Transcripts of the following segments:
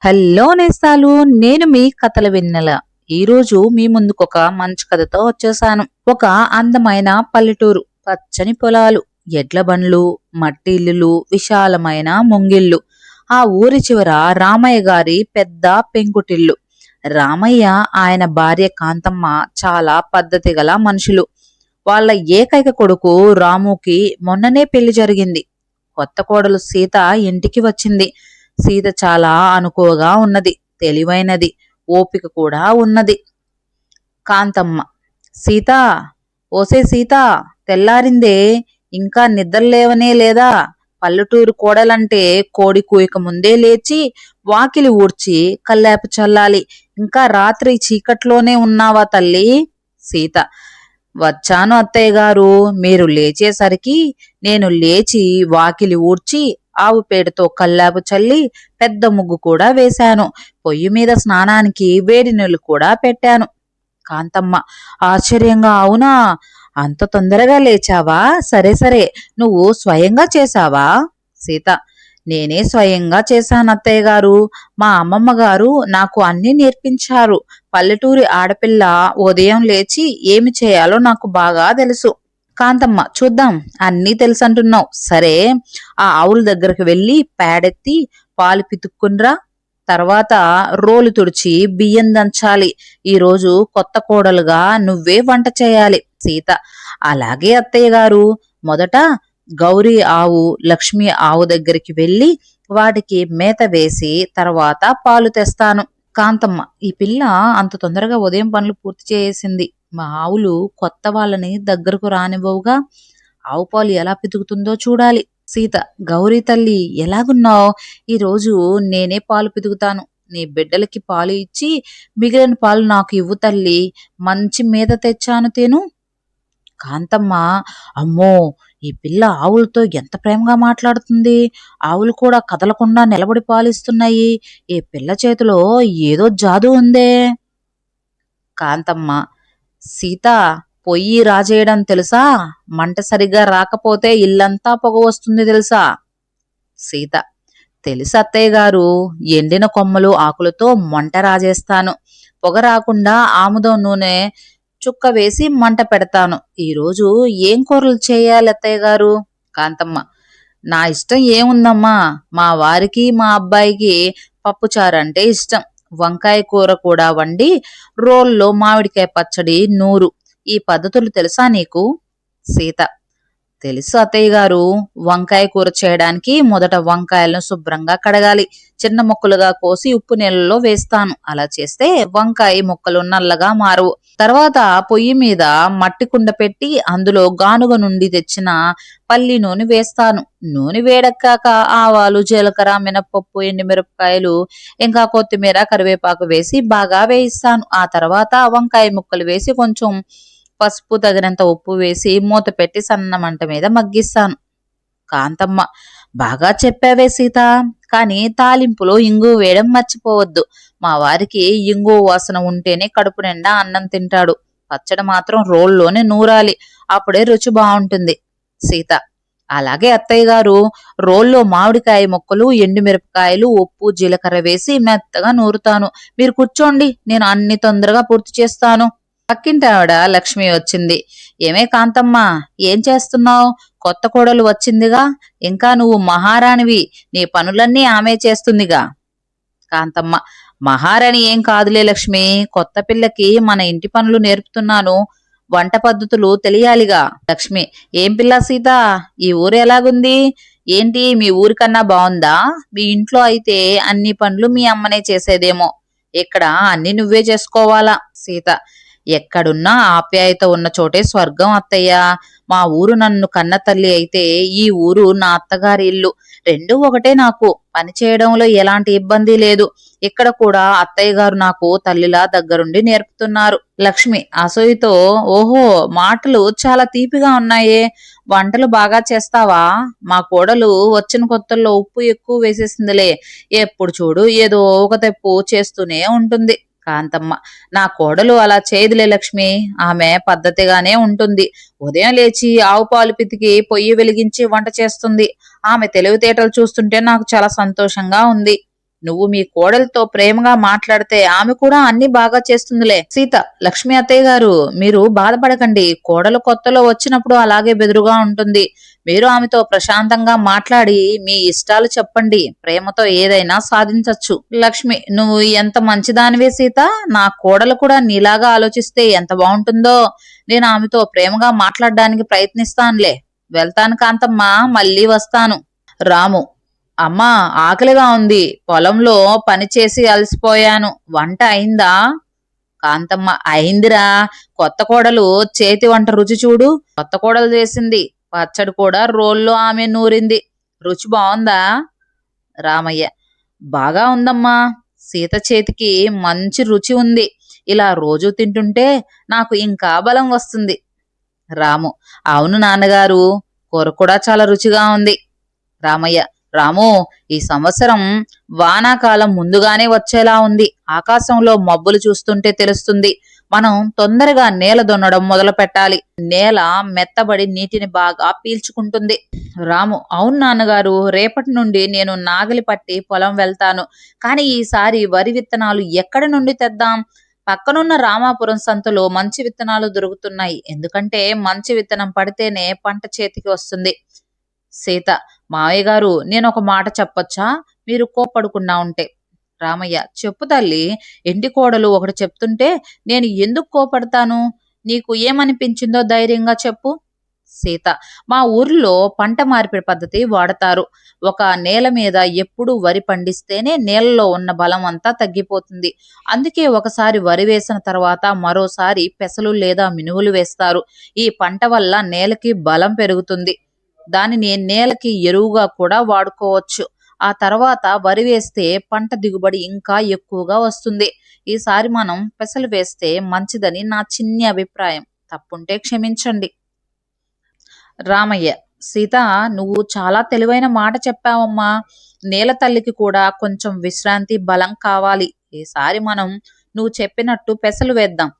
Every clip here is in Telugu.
హలో నేస్తాలు, నేను మీ కథల వెన్నెల. ఈరోజు మీ ముందుకు ఒక మంచి కథతో వచ్చేసాను. ఒక అందమైన పల్లెటూరు, పచ్చని పొలాలు, ఎడ్ల బండ్లు, మట్టి ఇల్లులు, విశాలమైన ముంగిళ్ళు. ఆ ఊరి చివర రామయ్య గారి పెద్ద పెంకుటిల్లు. రామయ్య, ఆయన భార్య కాంతమ్మ చాలా పద్ధతి గల మనుషులు. వాళ్ళ ఏకైక కొడుకు రాముకి మొన్ననే పెళ్లి జరిగింది. కొత్త కోడలు సీత ఇంటికి వచ్చింది. సీత చాలా అనుకోగా ఉన్నది, తెలివైనది, ఓపిక కూడా ఉన్నది. కాంతమ్మ: సీత, ఓసే సీత, తెల్లారిందే, ఇంకా నిద్రలేవనే లేదా? పల్లెటూరు కోడలంటే కోడి కూయక ముందే లేచి వాకిలి ఊడ్చి కల్లాపు చల్లాలి. ఇంకా రాత్రి చీకట్లోనే ఉన్నావా తల్లి? సీత: వచ్చాను అత్తయ్య గారు, మీరు లేచేసరికి నేను లేచి వాకిలి ఊడ్చి ఆవు పేడతో కల్లాపు చల్లి పెద్ద ముగ్గు కూడా వేశాను. పొయ్యి మీద స్నానానికి వేడి నీళ్లు కూడా పెట్టాను. కాంతమ్మ ఆశ్చర్యంగా: అవునా, అంత తొందరగా లేచావా? సరే సరే, నువ్వు స్వయంగా చేశావా? సీత: నేనే స్వయంగా చేశాను అత్తయ్య గారు. మా అమ్మమ్మ గారు నాకు అన్నీ నేర్పించారు. పల్లెటూరి ఆడపిల్ల ఉదయం లేచి ఏమి చేయాలో నాకు బాగా తెలుసు. కాంతమ్మ: చూద్దాం, అన్నీ తెలుసంటున్నావు. సరే, ఆ ఆవుల దగ్గరకు వెళ్ళి పేడెత్తి పాలు పితుక్కునిరా. తర్వాత రోలు తుడిచి బియ్యం దంచాలి. ఈరోజు కొత్త కోడలుగా నువ్వే వంట చేయాలి. సీత: అలాగే అత్తయ్య గారు. మొదట గౌరీ ఆవు, లక్ష్మి ఆవు దగ్గరికి వెళ్ళి వాటికి మేత వేసి తర్వాత పాలు తెస్తాను. కాంతమ్మ: ఈ పిల్ల అంత తొందరగా ఉదయం పనులు పూర్తి చేసింది. మా ఆవులు కొత్త వాళ్ళని దగ్గరకు రానివ్వవుగా. ఆవు పాలు ఎలా పితుకుతుందో చూడాలి. సీత: గౌరీ తల్లి, ఎలాగున్నావు? ఈరోజు నేనే పాలు పితుకుతాను. నీ బిడ్డలకి పాలు ఇచ్చి మిగిలిన పాలు నాకు ఇవ్వు తల్లి. మంచి మీద తెచ్చాను తిను. కాంతమ్మ: అమ్మో, ఈ పిల్ల ఆవులతో ఎంత ప్రేమగా మాట్లాడుతుంది. ఆవులు కూడా కదలకుండా నిలబడి పాలిస్తున్నాయి. ఈ పిల్ల చేతిలో ఏదో జాదు ఉందే. కాంతమ్మ: సీత, పొయ్యి రాజేయడం తెలుసా? మంట సరిగ్గా రాకపోతే ఇల్లంతా పొగ వస్తుంది తెలుసా? సీత: తెలుసు అత్తయ్య గారు. ఎండిన కొమ్మలు ఆకులతో మంట రాజేస్తాను. పొగ రాకుండా ఆముదం నూనె చుక్క వేసి మంట పెడతాను. ఈరోజు ఏం కూరలు చేయాలి అత్తయ్య గారు? కాంతమ్మ: నా ఇష్టం ఏముందమ్మా, మా వారికి మా అబ్బాయికి పప్పుచారు అంటే ఇష్టం. వంకాయ కూర కూడా వండి రోల్లో మామిడికాయ పచ్చడి నూరు. ఈ పద్ధతులు తెలుసా నీకు? సీత: తెలుసు అత్తయ్య గారు. వంకాయ కూర చేయడానికి మొదట వంకాయలను శుభ్రంగా కడగాలి. చిన్న ముక్కలుగా కోసి ఉప్పు నీళ్ళలో వేస్తాను. అలా చేస్తే వంకాయ ముక్కలు నల్లగా మారవు. తర్వాత పొయ్యి మీద మట్టి కుండ పెట్టి అందులో గానుగ నుండి తెచ్చిన పల్లి నూనె వేస్తాను. నూనె వేడెక్కాక ఆవాలు, జీలకర్ర, మినపప్పు, ఎండుమిరపకాయలు, ఇంకా కొత్తిమీర, కరివేపాకు వేసి బాగా వేయిస్తాను. ఆ తర్వాత వంకాయ ముక్కలు వేసి కొంచెం పసుపు, తగినంత ఉప్పు వేసి మూత పెట్టి సన్న మంట మీద మగ్గిస్తాను. కాంతమ్మ: బాగా చెప్పావే సీత, కానీ తాలింపులో ఇంగువ వేయడం మర్చిపోవద్దు. మా వారికి ఇంగువ వాసన ఉంటేనే కడుపు నిండా అన్నం తింటాడు. పచ్చడి మాత్రం రోల్లోనే నూరాలి, అప్పుడే రుచి బాగుంటుంది. సీత: అలాగే అత్తయ్య గారు. రోల్లో మామిడికాయ ముక్కలు, ఎండుమిరపకాయలు, ఉప్పు, జీలకర్ర వేసి మెత్తగా నూరుతాను. మీరు కూర్చోండి, నేను అన్ని తొందరగా పూర్తి చేస్తాను. పక్కింటి ఆవిడ లక్ష్మి వచ్చింది. ఏమే కాంతమ్మ, ఏం చేస్తున్నావు? కొత్త కోడలు వచ్చిందిగా, ఇంకా నువ్వు మహారాణివి. నీ పనులన్నీ ఆమె చేస్తుందిగా. కాంతమ్మ: మహారాణి ఏం కాదులే లక్ష్మి, కొత్త పిల్లకి మన ఇంటి పనులు నేర్పుతున్నాను. వంట పద్ధతులు తెలియాలిగా. లక్ష్మి: ఏం పిల్ల సీత, ఈ ఊరు ఎలాగుంది? ఏంటి, మీ ఊరికన్నా బాగుందా? మీ ఇంట్లో అయితే అన్ని పనులు మీ అమ్మనే చేసేదేమో, ఇక్కడ అన్ని నువ్వే చేసుకోవాలా. సీత: ఎక్కడున్నా ఆప్యాయత ఉన్న చోటే స్వర్గం అత్తయ్య. మా ఊరు నన్ను కన్న తల్లి అయితే ఈ ఊరు నా అత్తగారి ఇల్లు. రెండూ ఒకటే. నాకు పని చేయడంలో ఎలాంటి ఇబ్బంది లేదు. ఇక్కడ కూడా అత్తయ్య గారు నాకు తల్లిలా దగ్గరుండి నేర్పుతున్నారు. లక్ష్మి అసూయతో: ఓహో, మాటలు చాలా తీపిగా ఉన్నాయే. వంటలు బాగా చేస్తావా? మా కోడలు వచ్చిన కొత్తల్లో ఉప్పు ఎక్కువ వేసేసిందిలే. ఎప్పుడు చూడు ఏదో ఒక తప్పు చేస్తూనే ఉంటుంది. కాంతమ్మ: నా కోడలు అలా చేయదులే లక్ష్మి, ఆమె పద్ధతిగానే ఉంటుంది. ఉదయం లేచి ఆవు పాలు పితికి పొయ్యి వెలిగించి వంట చేస్తుంది. ఆమె తెలివితేటలు చూస్తుంటే నాకు చాలా సంతోషంగా ఉంది. నువ్వు మీ కోడలితో ప్రేమగా మాట్లాడితే ఆమె కూడా అన్ని బాగా చేస్తుందిలే. సీత, లక్ష్మి అత్తయ్య గారు, మీరు బాధపడకండి. కోడలు కొత్తలో వచ్చినప్పుడు అలాగే బెదురుగా ఉంటుంది. మీరు ఆమెతో ప్రశాంతంగా మాట్లాడి మీ ఇష్టాలు చెప్పండి. ప్రేమతో ఏదైనా సాధించొచ్చు. లక్ష్మి, నువ్వు ఎంత మంచిదానివే సీత. నా కోడలు కూడా నీలాగా ఆలోచిస్తే ఎంత బాగుంటుందో. నేను ఆమెతో ప్రేమగా మాట్లాడడానికి ప్రయత్నిస్తానులే. వెళ్తాను కాంతమ్మ, మళ్ళీ వస్తాను. రాము, అమ్మా, ఆకలిగా ఉంది. పొలంలో పని చేసి అలసిపోయాను. వంట అయిందా? కాంతమ్మ, అయిందిరా. కొత్త కోడలు చేతి వంట రుచి చూడు. కొత్త కోడలు చేసింది. పచ్చడి కూడా రోల్లో ఆమె నూరింది. రుచి బాగుందా? రామయ్య, బాగా ఉందమ్మా. సీత చేతికి మంచి రుచి ఉంది. ఇలా రోజు తింటుంటే నాకు ఇంకా బలం వస్తుంది. రాము, అవును నాన్నగారు, కూర కూడా చాలా రుచిగా ఉంది. రామయ్య, రాము, ఈ సంవత్సరం వానాకాలం ముందుగానే వచ్చేలా ఉంది. ఆకాశంలో మబ్బులు చూస్తుంటే తెలుస్తుంది. మనం తొందరగా నేల దున్నడం మొదలు పెట్టాలి. నేల మెత్తబడి నీటిని బాగా పీల్చుకుంటుంది. రాము, అవును నాన్నగారు, రేపటి నుండి నేను నాగలి పట్టి పొలం వెళ్తాను. కానీ ఈసారి వరి విత్తనాలు ఎక్కడి నుండి తెద్దాం? పక్కనున్న రామాపురం సంతలో మంచి విత్తనాలు దొరుకుతున్నాయి. ఎందుకంటే మంచి విత్తనం పడితేనే పంట చేతికి వస్తుంది. సీత, మావయ్య గారు, నేను ఒక మాట చెప్పొచ్చా? మీరు కోప్పడకుండా ఉంటే. రామయ్య, చెప్పు తల్లి. ఎంటి కోడలు ఒకటి చెప్తుంటే నేను ఎందుకు కోపడతాను? నీకు ఏమనిపించిందో ధైర్యంగా చెప్పు. సీత, మా ఊర్లో పంట మార్పిడి పద్ధతి వాడతారు. ఒక నేల మీద ఎప్పుడు వరి పండిస్తేనే నేలలో ఉన్న బలం అంతా తగ్గిపోతుంది. అందుకే ఒకసారి వరి వేసిన తర్వాత మరోసారి పెసలు లేదా మినువులు వేస్తారు. ఈ పంట వల్ల నేలకి బలం పెరుగుతుంది. దానిని నేలకి ఎరువుగా కూడా వాడుకోవచ్చు. ఆ తర్వాత వరి వేస్తే పంట దిగుబడి ఇంకా ఎక్కువగా వస్తుంది. ఈసారి మనం పెసలు వేస్తే మంచిదని నా చిన్ని అభిప్రాయం. తప్పుంటే క్షమించండి. రామయ్య, సీత, నువ్వు చాలా తెలివైన మాట చెప్పావమ్మా. నేల తల్లికి కూడా కొంచెం విశ్రాంతి, బలం కావాలి. ఈసారి మనం నువ్వు చెప్పినట్టు పెసలు వేద్దాం.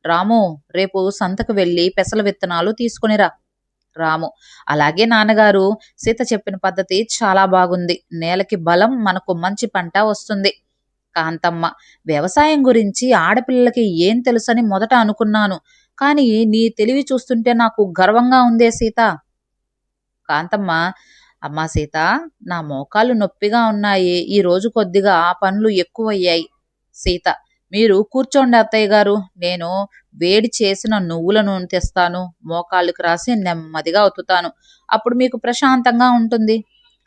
రాము, రేపు సంతకు వెళ్ళి పెసల విత్తనాలు తీసుకునిరా. రాము, అలాగే నాన్నగారు. సీత చెప్పిన పద్ధతి చాలా బాగుంది. నేలకి బలం, మనకు మంచి పంట వస్తుంది. కాంతమ్మ, వ్యవసాయం గురించి ఆడపిల్లలకి ఏం తెలుసని మొదట అనుకున్నాను. కానీ నీ తెలివి చూస్తుంటే నాకు గర్వంగా ఉందే సీత. కాంతమ్మ, అమ్మా సీత, నా మోకాళ్ళు నొప్పిగా ఉన్నాయి. ఈ రోజు కొద్దిగా పనులు ఎక్కువయ్యాయి. సీత, మీరు కూర్చోండి అత్తయ్య గారు. నేను వేడి చేసిన నువ్వుల నూనె తెస్తాను. మోకాళ్ళకి రాసి నెమ్మదిగా ఒత్తుతాను. అప్పుడు మీకు ప్రశాంతంగా ఉంటుంది.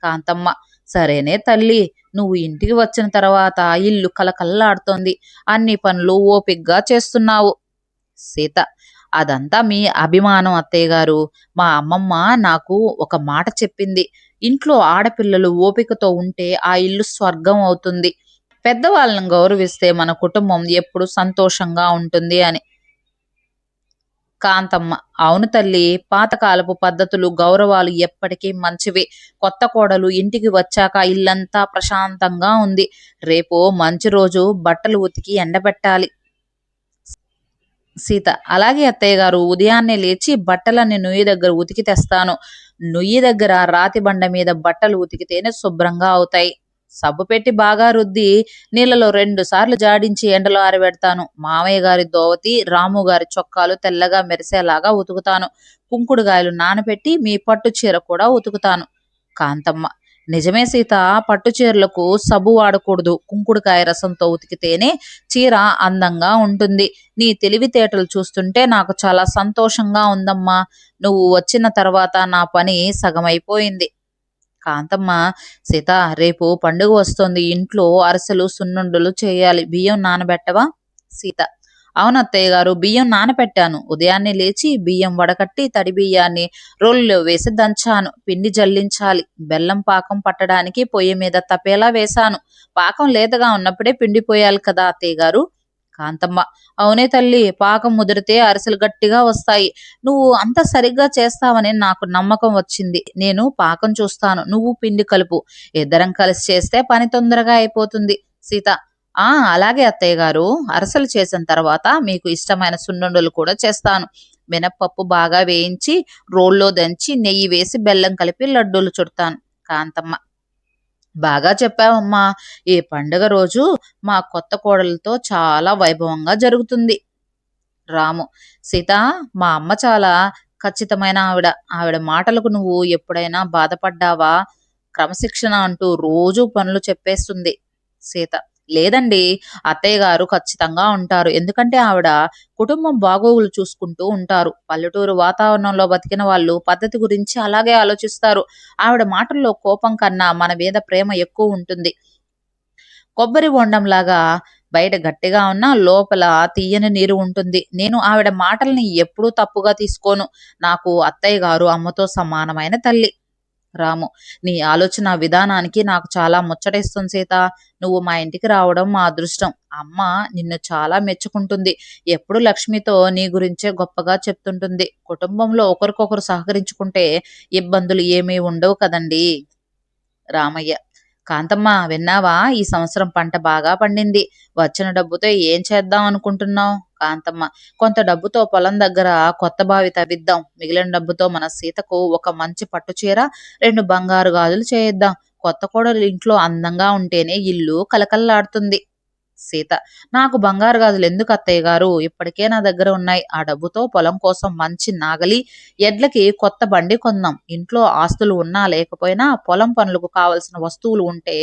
కాంతమ్మ, సరేనే తల్లి. నువ్వు ఇంటికి వచ్చిన తర్వాత ఇల్లు కలకల్లాడుతోంది. అన్ని పనులు ఓపిగ్గా చేస్తున్నావు. సీత, అదంతా మీ అభిమానం అత్తయ్య గారు. మా అమ్మమ్మ నాకు ఒక మాట చెప్పింది. ఇంట్లో ఆడపిల్లలు ఓపికతో ఉంటే ఆ ఇల్లు స్వర్గం అవుతుంది. పెద్దవాళ్ళని గౌరవిస్తే మన కుటుంబం ఎప్పుడు సంతోషంగా ఉంటుంది అని. కాంతమ్మ, అవును తల్లి. పాతకాలపు పద్ధతులు, గౌరవాలు ఎప్పటికీ మంచివి. కొత్త కోడలు ఇంటికి వచ్చాక ఇల్లంతా ప్రశాంతంగా ఉంది. రేపు మంచి రోజు, బట్టలు ఉతికి ఎండబెట్టాలి. సీత, అలాగే అత్తయ్య గారు. ఉదయాన్నే లేచి బట్టలన్నీ నుయ్యి దగ్గర ఉతికి తెస్తాను. నుయ్యి దగ్గర రాతి బండ మీద బట్టలు ఉతికితేనే శుభ్రంగా అవుతాయి. సబ్బు పెట్టి బాగా రుద్ది నీళ్ళలో 2 సార్లు జాడించి ఎండలో ఆరబెడతాను. మామయ్య గారి దోవతి, రాము గారి చొక్కాలు తెల్లగా మెరిసేలాగా ఉతుకుతాను. కుంకుడుగాయలు నానబెట్టి మీ పట్టు చీర కూడా ఉతుకుతాను. కాంతమ్మ, నిజమే సీత. పట్టు చీరలకు సబ్బు వాడకూడదు. కుంకుడుకాయ రసంతో ఉతికితేనే చీర అందంగా ఉంటుంది. నీ తెలివితేటలు చూస్తుంటే నాకు చాలా సంతోషంగా ఉందమ్మా. నువ్వు వచ్చిన తర్వాత నా పని సగమైపోయింది. కాంతమ్మ, సీత, రేపు పండుగ వస్తోంది. ఇంట్లో అరిసెలు, సున్నుండలు చేయాలి. బియ్యం నానబెట్టవా? సీత, అవును అత్తయ్య గారు, బియ్యం నానబెట్టాను. ఉదయాన్నే లేచి బియ్యం వడకట్టి తడి బియ్యాన్ని రోల్లో వేసి దంచాను. పిండి జల్లించాలి. బెల్లం పాకం పట్టడానికి పొయ్యి మీద తపేలా వేశాను. పాకం లేతగా ఉన్నప్పుడే పిండి పోయాలి కదా అత్తయ్య గారు. కాంతమ్మ, అవునే తల్లి. పాకం ముదిరితే అరిసెలు గట్టిగా వస్తాయి. నువ్వు అంత సరిగ్గా చేస్తావని నాకు నమ్మకం వచ్చింది. నేను పాకం చూస్తాను, నువ్వు పిండి కలుపు. ఇద్దరం కలిసి చేస్తే పని తొందరగా అయిపోతుంది. సీత, అలాగే అత్తయ్య గారు. అరిసెలు చేసిన తర్వాత మీకు ఇష్టమైన సున్నుండలు కూడా చేస్తాను. మినప్పప్పు బాగా వేయించి రోల్లో దంచి నెయ్యి వేసి బెల్లం కలిపి లడ్డూలు చుడతాను. కాంతమ్మ, బాగా చెప్పావమ్మా. ఈ పండుగ రోజు మా కొత్త కోడలతో చాలా వైభవంగా జరుగుతుంది. రాము: సీత, మా అమ్మ చాలా ఖచ్చితమైన ఆవిడ. ఆవిడ మాటలకు నువ్వు ఎప్పుడైనా బాధపడ్డావా? క్రమశిక్షణ అంటూ రోజూ పనులు చెప్పేస్తుంది. సీత: లేదండి, అత్తయ్య గారు ఖచ్చితంగా ఉంటారు. ఎందుకంటే ఆవిడ కుటుంబం బాగోగులు చూసుకుంటూ ఉంటారు. పల్లెటూరు వాతావరణంలో బతికిన వాళ్ళు పద్ధతి గురించి అలాగే ఆలోచిస్తారు. ఆవిడ మాటల్లో కోపం కన్నా మన మీద ప్రేమ ఎక్కువ ఉంటుంది. కొబ్బరి బొండంలాగా బయట గట్టిగా ఉన్నా లోపల తీయని నీరు ఉంటుంది. నేను ఆవిడ మాటల్ని ఎప్పుడూ తప్పుగా తీసుకోను. నాకు అత్తయ్య గారు అమ్మతో సమానమైన తల్లి. రాము: నీ ఆలోచన విధానానికి నాకు చాలా ముచ్చటేస్తుంది సీత. నువ్వు మా ఇంటికి రావడం మా అదృష్టం. అమ్మ నిన్ను చాలా మెచ్చుకుంటుంది. ఎప్పుడు లక్ష్మితో నీ గురించే గొప్పగా చెప్తుంటుంది. కుటుంబంలో ఒకరికొకరు సహకరించుకుంటే ఇబ్బందులు ఏమీ ఉండవు కదండీ. రామయ్య: కాంతమ్మ, విన్నావా? ఈ సంవత్సరం పంట బాగా పండింది. వచ్చిన డబ్బుతో ఏం చేద్దాం అనుకుంటున్నావు? కాంతమ్మ: కొంత డబ్బుతో పొలం దగ్గర కొత్త బావి తవ్విద్దాం. మిగిలిన డబ్బుతో మన సీతకు ఒక మంచి పట్టు చీర, 2 బంగారు గాజులు చేయిద్దాం. కొత్త కోడలు ఇంట్లో అందంగా ఉంటేనే ఇల్లు కలకల్లాడుతుంది. సీత: నాకు బంగారు గాజులు ఎందుకు అత్తయ్య గారు? ఇప్పటికే నా దగ్గర ఉన్నాయి. ఆ డబ్బుతో పొలం కోసం మంచి నాగలి, ఎడ్లకి కొత్త బండి కొందాం. ఇంట్లో ఆస్తులు ఉన్నా లేకపోయినా పొలం పనులకు కావలసిన వస్తువులు ఉంటే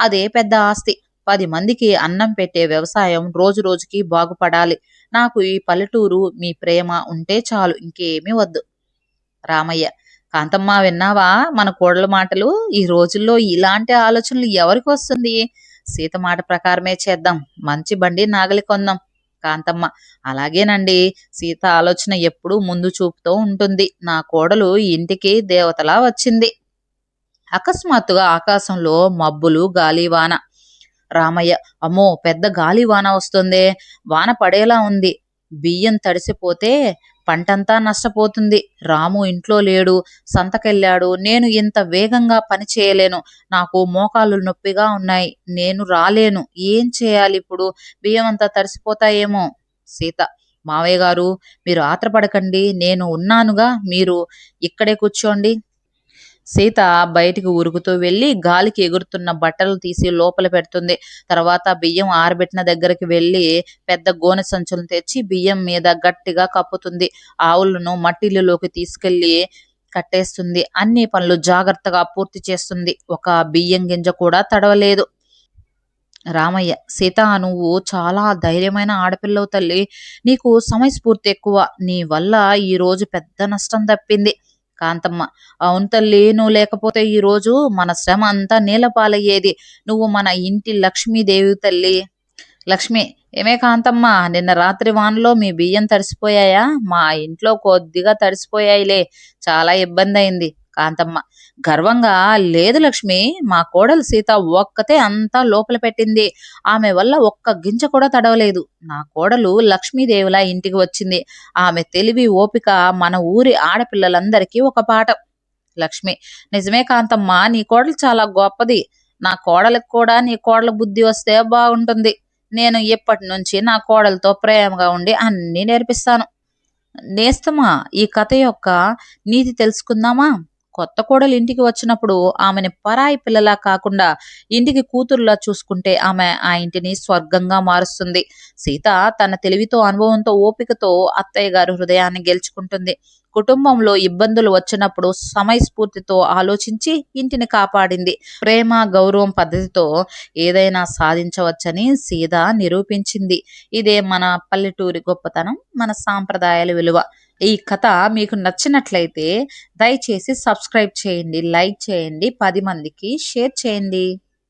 అదే పెద్ద ఆస్తి. 10 మందికి అన్నం పెట్టే వ్యవసాయం రోజు రోజుకి బాగుపడాలి. నాకు ఈ పల్లెటూరు, మీ ప్రేమ ఉంటే చాలు, ఇంకేమీ వద్దు. రామయ్య: కాంతమ్మ, విన్నావా మన కోడల మాటలు? ఈ రోజుల్లో ఇలాంటి ఆలోచనలు ఎవరికి వస్తుంది? సీత మాట ప్రకారమే చేద్దాం. మంచి బండి, నాగలి కొందాం. కాంతమ్మ: అలాగేనండి. సీత ఆలోచన ఎప్పుడూ ముందు చూపుతూ ఉంటుంది. నా కోడలు ఈ ఇంటికి దేవతలా వచ్చింది. అకస్మాత్తుగా ఆకాశంలో మబ్బులు, గాలివాన. రామయ్య: అమ్మో, పెద్ద గాలి వాన వస్తుందే. వాన పడేలా ఉంది. బియ్యం తడిసిపోతే పంటంతా నష్టపోతుంది. రాము ఇంట్లో లేడు, సంతకెళ్ళాడు. నేను ఇంత వేగంగా పని చేయలేను. నాకు మోకాళ్ళు నొప్పిగా ఉన్నాయి. నేను రాలేను. ఏం చేయాలి ఇప్పుడు? బియ్యం అంతా తడిసిపోతాయేమో. సీత: మావయ్య గారు, మీరు ఆత్రపడకండి. నేను ఉన్నానుగా, మీరు ఇక్కడే కూర్చోండి. సీత బయటికి ఉరుకుతూ వెళ్ళి గాలికి ఎగురుతున్న బట్టలు తీసి లోపల పెడుతుంది. తర్వాత బియ్యం ఆరబెట్టిన దగ్గరికి వెళ్ళి పెద్ద గోనె సంచులను తెచ్చి బియ్యం మీద గట్టిగా కప్పుతుంది. ఆవులను మట్టిల్లులోకి తీసుకెళ్లి కట్టేస్తుంది. అన్ని పనులు జాగ్రత్తగా పూర్తి చేస్తుంది. ఒక బియ్యం గింజ కూడా తడవలేదు. రామయ్య: సీత, నువ్వు చాలా ధైర్యమైన ఆడపిల్లవు తల్లి. నీకు సమయస్ఫూర్తి ఎక్కువ. నీ వల్ల ఈ రోజు పెద్ద నష్టం తప్పింది. కాంతమ్మ: అవును తల్లి, నువ్వు లేకపోతే ఈ రోజు మన శ్రమ అంతా నీలపాలయ్యేది. నువ్వు మన ఇంటి లక్ష్మీదేవి తల్లి. లక్ష్మి: ఏమే కాంతమ్మ, నిన్న రాత్రి వానలో మీ బియ్యం తడిసిపోయాయా? మా ఇంట్లో కొద్దిగా తడిసిపోయాయిలే. చాలా ఇబ్బంది అయింది. కాంతమ్మ గర్వంగా: లేదు లక్ష్మి, మా కోడలు సీత ఒక్కతే అంతా లోపల పెట్టింది. ఆమె వల్ల ఒక్క గింజ కూడా తడవలేదు. నా కోడలు లక్ష్మీదేవిలా ఇంటికి వచ్చింది. ఆమె తెలివి, ఓపిక మన ఊరి ఆడపిల్లలందరికీ ఒక పాఠం. లక్ష్మి: నిజమే కాంతమ్మ, నీ కోడలు చాలా గొప్పది. నా కోడలికి కూడా నీ కోడల బుద్ధి వస్తే బాగుంటుంది. నేను ఇప్పటి నుంచి నా కోడలతో ప్రేమగా ఉండి అన్నీ నేర్పిస్తాను. నేస్తమా, ఈ కథ యొక్క నీతి తెలుసుకుందామా? కొత్త కోడలు ఇంటికి వచ్చినప్పుడు ఆమెని పరాయి పిల్లలా కాకుండా ఇంటికి కూతురులా చూసుకుంటే ఆమె ఆ ఇంటిని స్వర్గంగా మారుస్తుంది. సీత తన తెలివితో, అనుభవంతో, ఓపికతో అత్తయ్య గారి హృదయాన్ని గెలుచుకుంటుంది. కుటుంబంలో ఇబ్బందులు వచ్చినప్పుడు సమయస్ఫూర్తితో ఆలోచించి ఇంటిని కాపాడింది. ప్రేమ, గౌరవం, పద్ధతితో ఏదైనా సాధించవచ్చని సీత నిరూపించింది. ఇదే మన పల్లెటూరి గొప్పతనం, మన సాంప్రదాయాల విలువ. ఈ కథ మీకు నచ్చినట్లయితే దయచేసి సబ్స్క్రైబ్ చేయండి, లైక్ చేయండి, 10 మందికి షేర్ చేయండి.